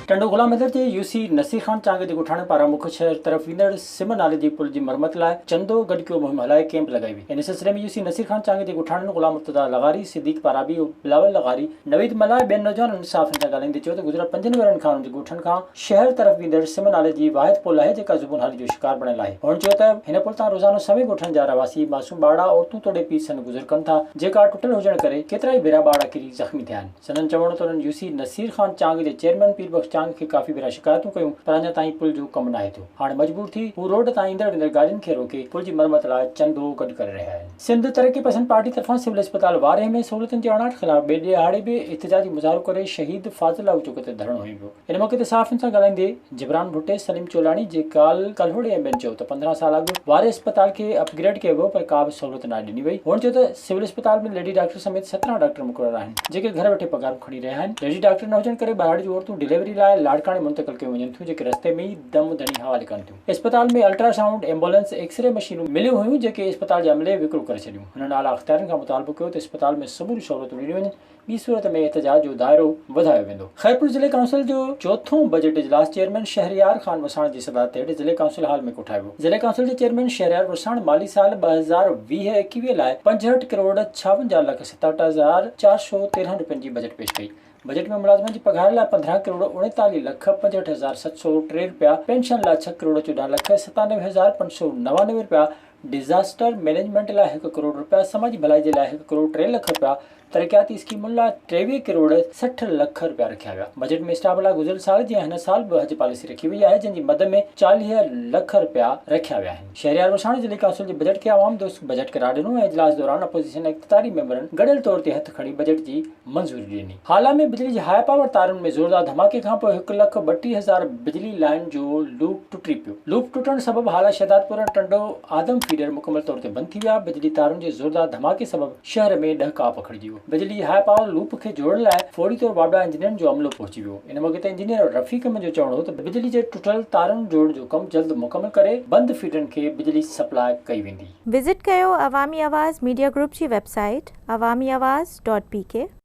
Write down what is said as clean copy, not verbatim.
टंडो गुलाम हैदर जे UC Naseer Khan चांगे जे गुठाणे पारां मुख्य शहर तरफ़ ईंदड़ सिम नाले जी पुल जी मरम्मत लाइ चंदो गडकियो मुहिम हलाए कैंप लगाई हुई। इन सिलसिले में यूसी नसीर खान चांगे जे गुठाणनि गुलाम मुर्तजा लगारी, सिद्दीक पाराबी, बिलावल लगारी, नवीद मल्हार ॿियनि नौजवाननि साफ़िन सां ॻाल्हाईंदे चयो त गुज़िरियल 5 वरनि खां उन्हनि जे ॻोठनि खां शहर तरफ़ ईंदड़ सिम नाले जी वाहिद पुल आहे जेका ज़ुबान हाली जो शिकार बणियल आहे। हुननि चयो त हिन पुल तां रोज़ानो सवे ॻोठनि जा रहवासी मासूम ॿाड़ा औरतूं तोड़े पीउ सन गुज़र कनि था, जेका टुटल हुजण करे केतिरा ई भेरा ॿाड़ा किरी ज़ख़्मी थिया आहिनि। संदन चवण त उन्हनि यूसी नसीर खान चांग जे चेयरमैन पीर बख्श चांग खे काफ़ी भेरा शिकायतूं कयूं पर अञा ताईं पुल जो कमु नाहे थियो। हाणे मजबूर थी हू रोड तां ईंदड़ वेंदड़ गाॾियुनि खे रोके पुल जी मरम्मत लाइ चंदो गॾु करे रहिया आहिनि। सिंध तरक़ी पसंद पार्टी तरफ़ां सिविल अस्पताल वारे में सहूलियतुनि जे अणाट ख़िलाफ़ ॿिए ॾियारे बि एहतिजाजी मुज़ाहिरो करे शहीद फाज़िल चौक ते धरणो हंयो वियो। इन मौक़े ते साफ़िन सां ॻाल्हाईंदे जिब्रान भुट्टे, सलीम चोलाणी जे कलहोड़े ऐं ॿियनि चयो त 15 साल अॻु वारे अस्पताल खे अपग्रेड कयो वियो पर का बि सहूलियत न ॾिनी वई। हुननि चयो त सिविल अस्पताल में लेडी डॉक्टर समेत 17 डॉक्टर मुक़रर आहिनि जेके घर वेठे पगारूं खणी रहिया आहिनि। लेडी डॉक्टर न हुजण करे ॿाहिरि जूं औरतूं डिलीवरी लाइ लाड़काणे मुंतक़िल कयूं वञनि थियूं जेके रस्ते में ई दम धणी हवाले कनि थियूं। अस्पताल में अल्ट्रासाउंड, एम्बुलेंस, एक्सरे मशीनूं मिलियूं हुयूं जेके अस्पताल जे अमले विकिरो करे छॾियूं। हुननि आला अख़्तियारनि खां मुतालबो कयो त अस्पताल में समूरी सहूलियतूं ॾिनियूं वञनि, ॿी सूरत में एहतिजाज जो दायरो वधायो वेंदो। खैरपुर ज़िले काउंसिल जो चौथों बजट इजलास चेयरमैन शहरयार ख़ान वसाण जी सदारत हेठि ज़िले काउंसिल हाल में कोठायो वियो। ज़िले काउंसिल जे चेयरमैन शहरयार वसाण माली साल 2020-21 लाइ 65 करोड़ 56 लख 67,413 रुपयनि जी बजट पेश कई। बजट में मुलाज़िमनि जी पघार लाइ 15 करोड़ 39 लख 65,703 रुपया, पेंशन लाइ 6 करोड़ 14 लख 97,599 रुपया, डिजास्टर मैनेजमेंट लाइ 1 करोड़ रुपया, समाजी भलाई जे लाइ 1 करोड़ 3 लख रुपया, तरक्याती स्कीमुनि लाइ 23 करोड़ 60 लख रुपया रखिया विया। बजट में स्टाफ लाइ गुज़िरियल साल जी हिन साल बि हज पॉलिसी रखी वई आहे जंहिंजी मद में 40 लख रुपया रखिया विया आहिनि। शहरयार वसाण ज़िले काउंसिल जे बजट खे आवाम दोस्त बजट करार ॾिनो ऐं इजलास दौरान अपोजिशन इक़्तिदारी मेंबरनि गॾियल तौर ते हथ खणी बजट जी मंज़ूरी ॾिनी। हाल में बिजली जी हाई पावर तारुनि में ज़ोरदार धमाके खां पोइ 1,32,000 बिजली लाइन जो लूप टुटी पियो। लूप टुटण सबबि हाल शहदादपुर ऐं टंडो आदम फीडर मुकमल तौर ते बंदि थी विया। बिजली तारुनि जे ज़ोरदार धमाके सबबि शहर में ॾहका पखिड़िजी वियो। बिजली हाई पावर लूप खे जोड़ण लाइ फौरी तौर वाबड़ा इंजीनियरनि जो अमलो पहुची वियो। इन मौक़े ते इंजीनियर रफ़ीक जो चवणो हो त बिजली जे टुटल तारुनि जोड़ण जो कमु जल्द मुकमल करे बंदि फीडरनि खे बिजली सप्लाई कई वेंदी। विज़िट कयो अवामी आवाज़ मीडिया ग्रुप जी वेबसाइट awamiawaz.pk